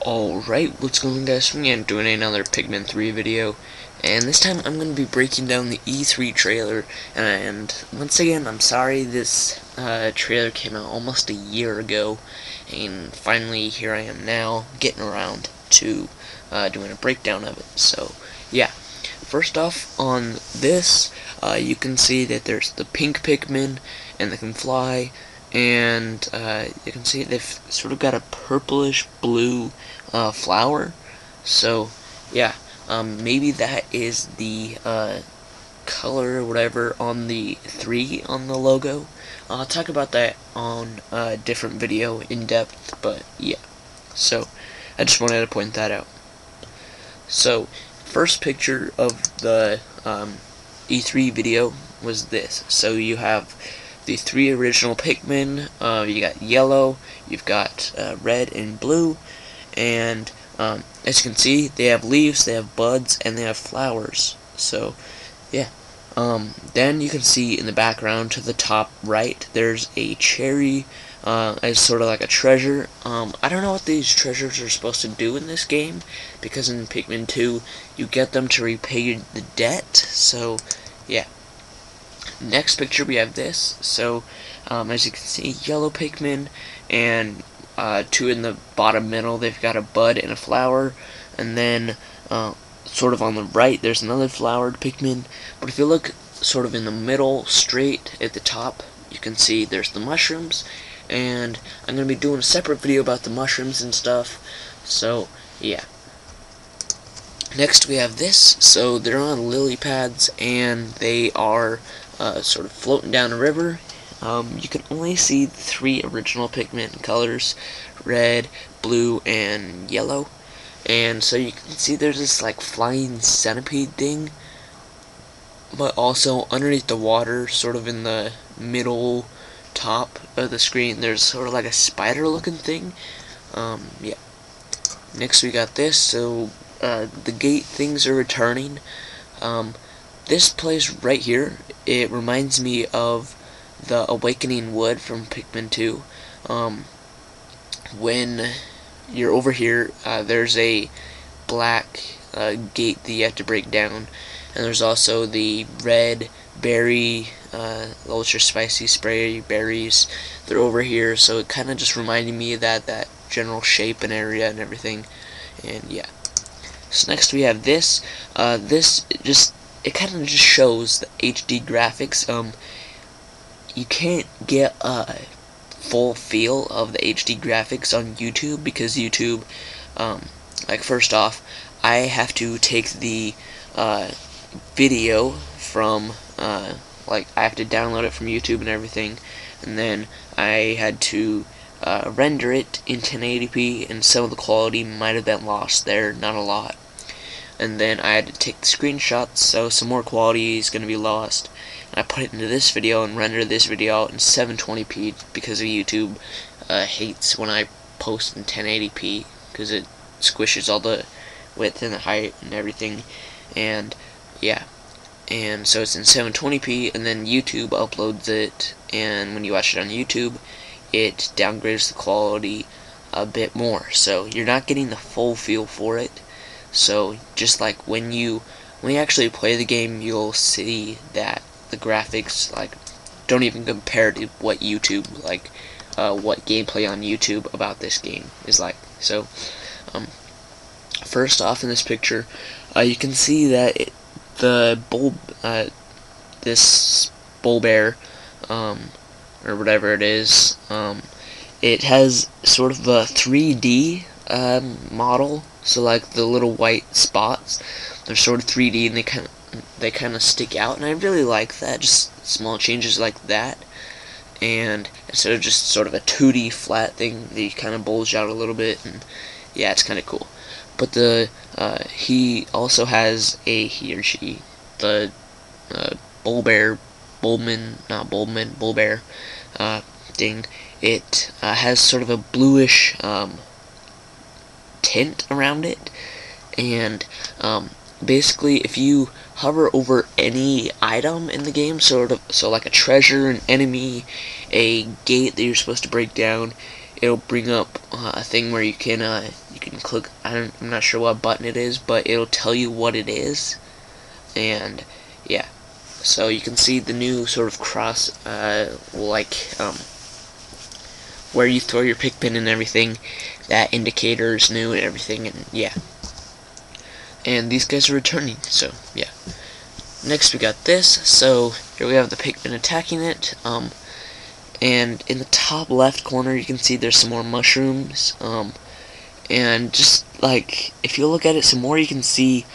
Alright, what's going on, guys? I'm doing another Pikmin 3 video, and this time I'm going to be breaking down the E3 trailer. And once again, I'm sorry this trailer came out almost a year ago, and finally here I am now getting around to doing a breakdown of it. So yeah, first off, on this you can see that there's the pink Pikmin, and they can fly. And you can see they've sort of got a purplish blue flower. So yeah, maybe that is the color or whatever on the 3 on the logo. I'll talk about that on a different video in depth, but yeah. So I just wanted to point that out. So first picture of the E3 video was this. So you have the 3 original Pikmin. You got yellow, you've got red and blue, and as you can see, they have leaves, they have buds, and they have flowers. So yeah. Then you can see in the background to the top right, there's a cherry as sort of like a treasure. I don't know what these treasures are supposed to do in this game, because in Pikmin 2 you get them to repay the debt. So yeah. Next picture we have this. So as you can see, yellow Pikmin, and 2 in the bottom middle, they've got a bud and a flower. And then sort of on the right there's another flowered Pikmin, but if you look sort of in the middle straight at the top, you can see there's the mushrooms. And I'm going to be doing a separate video about the mushrooms and stuff. So yeah. Next we have this. So they're on lily pads, and they are sort of floating down a river. You can only see 3 original Pikmin colors: red, blue, and yellow. And so you can see there's this like flying centipede thing, but also underneath the water, sort of in the middle top of the screen, there's sort of like a spider looking thing. Yeah. Next we got this. So the gate things are returning. This place right here, it reminds me of the Awakening Wood from Pikmin 2. When you're over here, there's a black gate that you have to break down, and there's also the red berry, ultra spicy spray berries. They're over here, so it kind of just reminded me of that general shape and area and everything. And yeah. So next we have this. It kind of just shows the HD graphics. You can't get a full feel of the HD graphics on YouTube, because YouTube, like, first off, I have to take the video from, like, I have to download it from YouTube and everything, and then I had to render it in 1080p, and some of the quality might have been lost there, not a lot. And then I had to take the screenshots, so some more quality is going to be lost. And I put it into this video and render this video out in 720p, because of YouTube hates when I post in 1080p, because it squishes all the width and the height and everything. And yeah. And so it's in 720p, and then YouTube uploads it, and when you watch it on YouTube, it downgrades the quality a bit more. So you're not getting the full feel for it. So just like when you actually play the game, you'll see that the graphics, like, don't even compare to what YouTube, like, what gameplay on YouTube about this game is like. So first off, in this picture, you can see that this bull bear, or whatever it is, it has sort of a 3D model. So like the little white spots, they're sort of 3D, and they kind of stick out, and I really like that. Just small changes like that, and instead of just sort of a 2D flat thing, they kind of bulge out a little bit, and yeah, it's kind of cool. But he also has he or she, the bull bear thing. It has sort of a bluish tint around it, and basically if you hover over any item in the game, so like a treasure, an enemy, a gate that you're supposed to break down, it'll bring up a thing where you can click. I'm not sure what button it is, but it'll tell you what it is, and yeah. So you can see the new sort of cross, where you throw your Pikmin and everything. That indicator is new and everything, and yeah. And these guys are returning, so yeah. Next we got this. So here we have the Pikmin attacking it. And in the top left corner you can see there's some more mushrooms. And just like if you look at it some more, you can see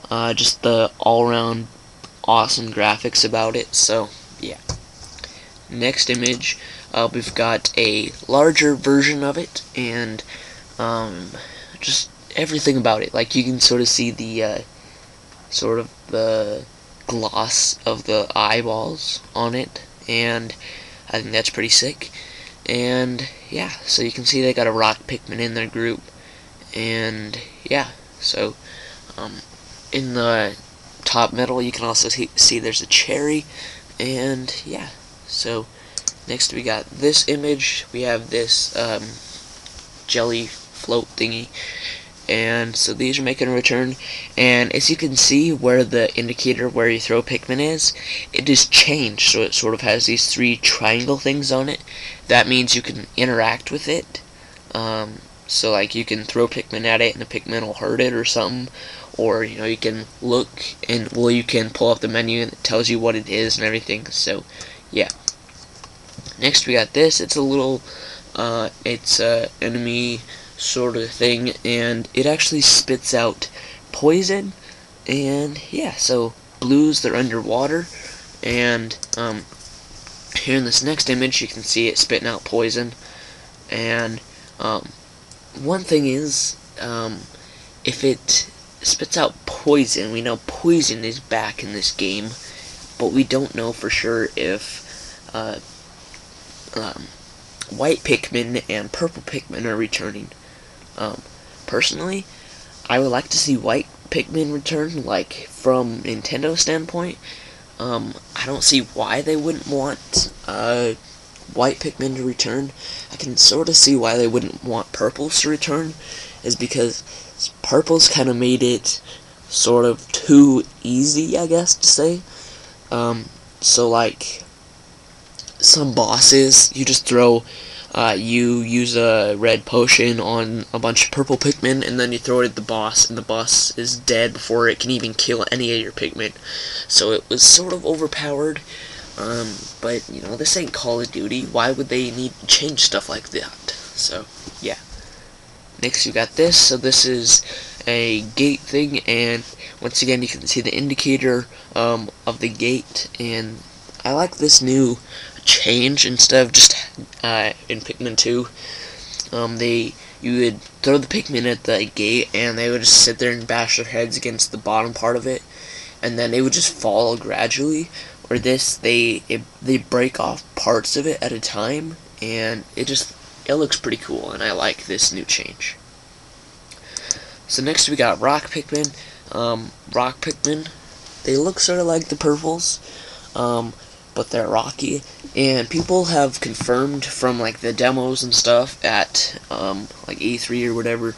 just the all-around awesome graphics about it. So yeah. Next image, we've got a larger version of it, and just everything about it. Like you can sort of see the the gloss of the eyeballs on it, and I think that's pretty sick. And yeah, so you can see they got a rock Pikmin in their group, and yeah, so in the top middle you can also see there's a cherry, and yeah. So next we got this image. We have this jelly float thingy, and so these are making a return. And as you can see, where the indicator where you throw Pikmin is, it is changed, so it sort of has these 3 triangle things on it. That means you can interact with it. So like you can throw Pikmin at it and the Pikmin will hurt it or something, or you can look and you can pull up the menu and it tells you what it is and everything. So yeah. Next we got this. It's a little it's a enemy sort of thing, and it actually spits out poison. And yeah, so blues, they're underwater, and here in this next image you can see it spitting out poison. And one thing is, if it spits out poison, we know poison is back in this game, but we don't know for sure if white Pikmin and purple Pikmin are returning. Personally, I would like to see white Pikmin return, like from Nintendo's standpoint. I don't see why they wouldn't want white Pikmin to return. I can sort of see why they wouldn't want purples to return, is because purples kind of made it sort of too easy, I guess to say. So like some bosses, you just throw you use a red potion on a bunch of purple Pikmin, and then you throw it at the boss, and the boss is dead before it can even kill any of your Pikmin. So it was sort of overpowered, but this ain't Call of Duty. Why would they need to change stuff like that? So yeah. Next you got this. So this is a gate thing, and once again you can see the indicator of the gate, and I like this new change. Instead of just in Pikmin 2, you would throw the Pikmin at the gate and they would just sit there and bash their heads against the bottom part of it, and then they would just fall gradually. Or this, they break off parts of it at a time, and it looks pretty cool, and I like this new change. So next we got rock Pikmin. Rock Pikmin, they look sort of like the purples, but they're rocky, and people have confirmed from like the demos and stuff at like E3 or whatever,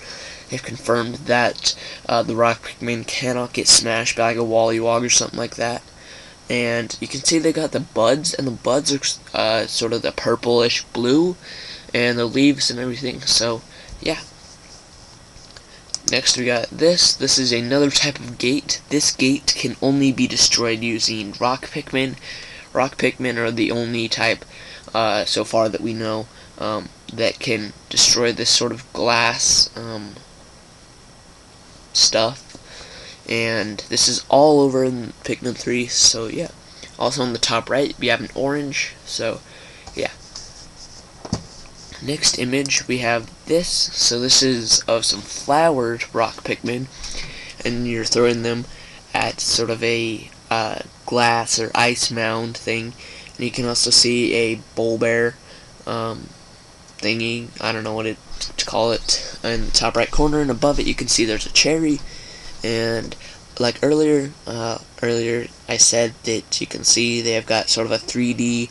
they've confirmed that the rock Pikmin cannot get smashed by like a Wollywog or something like that. And you can see they got the buds, and the buds are sort of the purplish blue, and the leaves and everything. So yeah. Next we got this. This is another type of gate. This gate can only be destroyed using rock Pikmin. Rock Pikmin are the only type so far that we know that can destroy this sort of glass stuff. And this is all over in Pikmin 3, so yeah. Also on the top right we have an orange, so yeah. Next image we have this. So this is of some flowered rock Pikmin, and you're throwing them at sort of a glass or ice mound thing. And you can also see a bull bear thingy, I don't know what to call it, in the top right corner, and above it you can see there's a cherry. And like earlier I said that you can see they have got sort of a 3D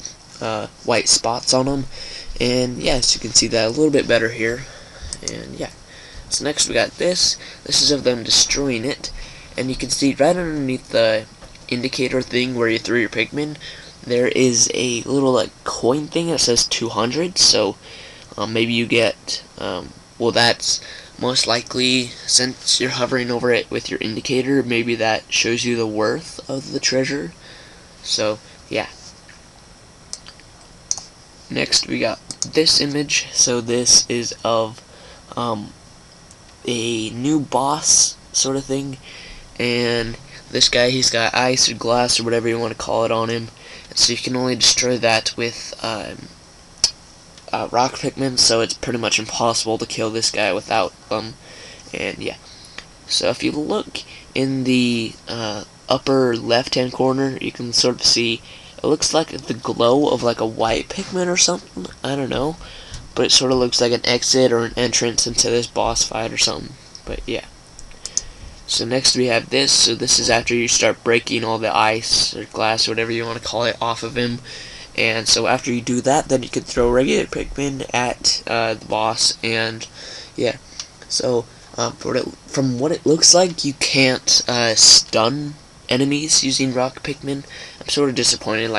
white spots on them, And yeah, so you can see that a little bit better here. And yeah, so next we got this. This is of them destroying it, and you can see right underneath the indicator thing where you threw your Pikmin, there is a little like coin thing that says 200. So maybe you get well, that's most likely, since you're hovering over it with your indicator, maybe that shows you the worth of the treasure. So yeah. Next we got this image. So this is of a new boss sort of thing, and this guy, he's got ice or glass or whatever you want to call it on him, and so you can only destroy that with rock Pikmin, so it's pretty much impossible to kill this guy without them. And yeah, so if you look in the upper left hand corner, you can sort of see it looks like the glow of like a white Pikmin or something, I don't know, but it sort of looks like an exit or an entrance into this boss fight or something. But yeah, so next we have this. So this is after you start breaking all the ice or glass or whatever you want to call it off of him. And so after you do that, then you can throw regular Pikmin at the boss. And yeah, so from what it looks like, you can't stun enemies using rock Pikmin. I'm sort of disappointed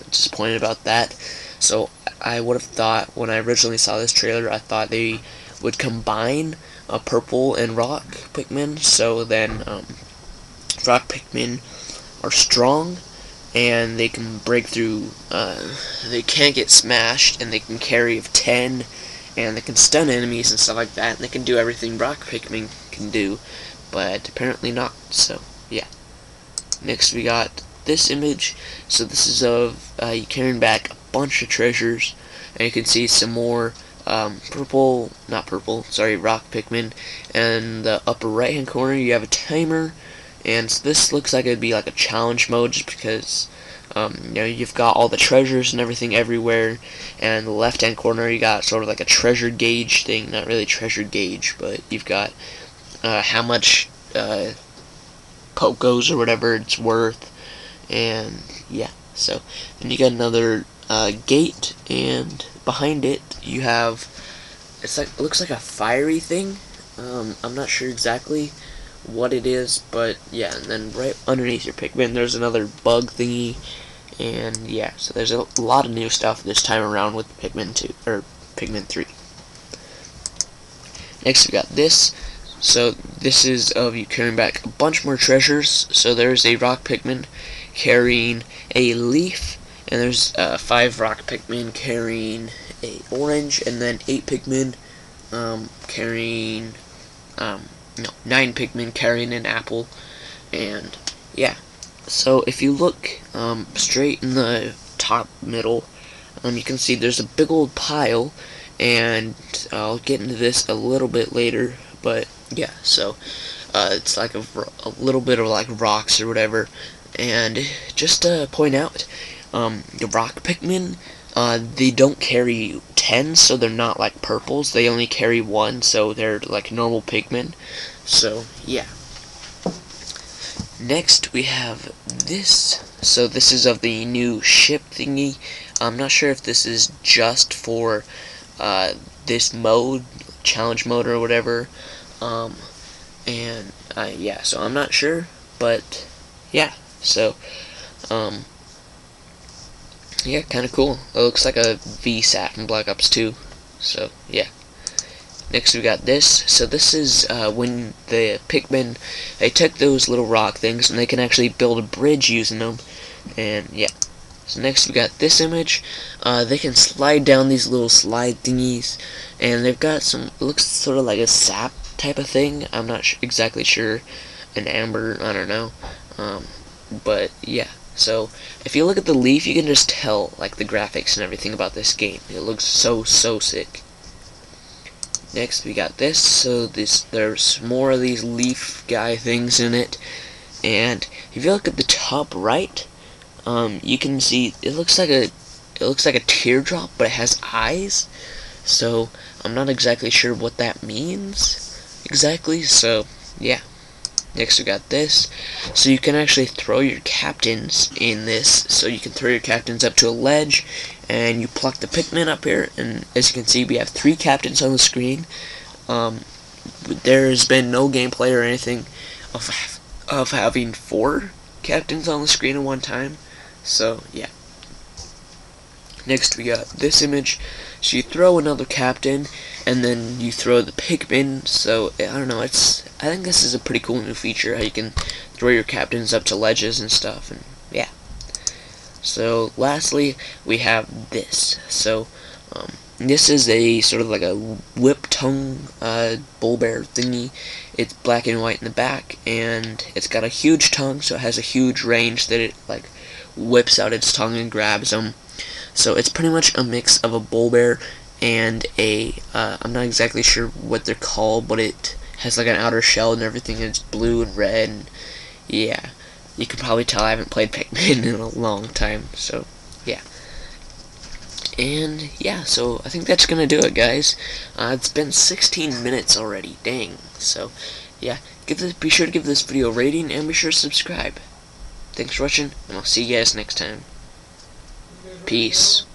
disappointed about that. So I would have thought, when I originally saw this trailer, I thought they would combine a purple and rock Pikmin, so then rock Pikmin are strong and they can break through, they can't get smashed, and they can carry of 10, and they can stun enemies and stuff like that, and they can do everything rock Pikmin can do, but apparently not. So yeah. Next we got this image. So this is of you carrying back a bunch of treasures, and you can see some more rock Pikmin. And the upper right hand corner you have a timer, and so this looks like it'd be like a challenge mode, just because you know, you've got all the treasures and everything everywhere. And the left hand corner you got sort of like a treasure gauge thing, not really treasure gauge, but you've got how much Pokos or whatever it's worth. And yeah, so then you got another gate, and behind it you have, it looks like a fiery thing. I'm not sure exactly what it is, but yeah. And then right underneath your Pikmin there's another bug thingy. And yeah, so there's a lot of new stuff this time around with Pikmin 2 or Pikmin 3. Next we got this. So this is of you carrying back a bunch more treasures. So there's a rock Pikmin carrying a leaf, and there's 5 rock Pikmin carrying a orange, and then 8 Pikmin carrying 9 Pikmin carrying an apple. And yeah, so if you look straight in the top middle, you can see there's a big old pile, and I'll get into this a little bit later, but yeah, so it's like a little bit of like rocks or whatever. And just to point out, the rock Pikmin, they don't carry 10, so they're not like purples. They only carry 1, so they're like normal Pikmin. So yeah. Next we have this. So this is of the new ship thingy. I'm not sure if this is just for this mode, challenge mode or whatever. Yeah, so I'm not sure, but yeah, so yeah, kind of cool. It looks like a VSAT from Black Ops 2. So yeah. Next we got this. So this is when the Pikmin, they took those little rock things and they can actually build a bridge using them. And yeah. So next we got this image. They can slide down these little slide thingies, and they've got some, it looks sort of like a sap type of thing. I'm not exactly sure. An amber, I don't know. But yeah. So if you look at the leaf, you can just tell like the graphics and everything about this game. It looks so sick. Next we got this. So there's more of these leaf guy things in it, and if you look at the top right, you can see it looks like a teardrop, but it has eyes. So I'm not exactly sure what that means exactly. So yeah. Next we got this, so you can actually throw your captains in this, so you can throw your captains up to a ledge, and you pluck the Pikmin up here, and as you can see we have 3 captains on the screen. There's been no gameplay or anything of having 4 captains on the screen at one time, so yeah. Next we got this image, so you throw another captain, and then you throw the Pikmin, so I don't know, I think this is a pretty cool new feature, how you can throw your captains up to ledges and stuff, and yeah. So lastly, we have this, so this is a sort of like a whip tongue bull bear thingy. It's black and white in the back, and it's got a huge tongue, so it has a huge range that it like whips out its tongue and grabs them. So it's pretty much a mix of a bull bear and a, I'm not exactly sure what they're called, but it has like an outer shell and everything, and it's blue and red, and yeah. You can probably tell I haven't played Pikmin in a long time, so yeah. And yeah, so I think that's gonna do it, guys. It's been 16 minutes already, dang. So yeah, be sure to give this video a rating, and be sure to subscribe. Thanks for watching, and I'll see you guys next time. Peace.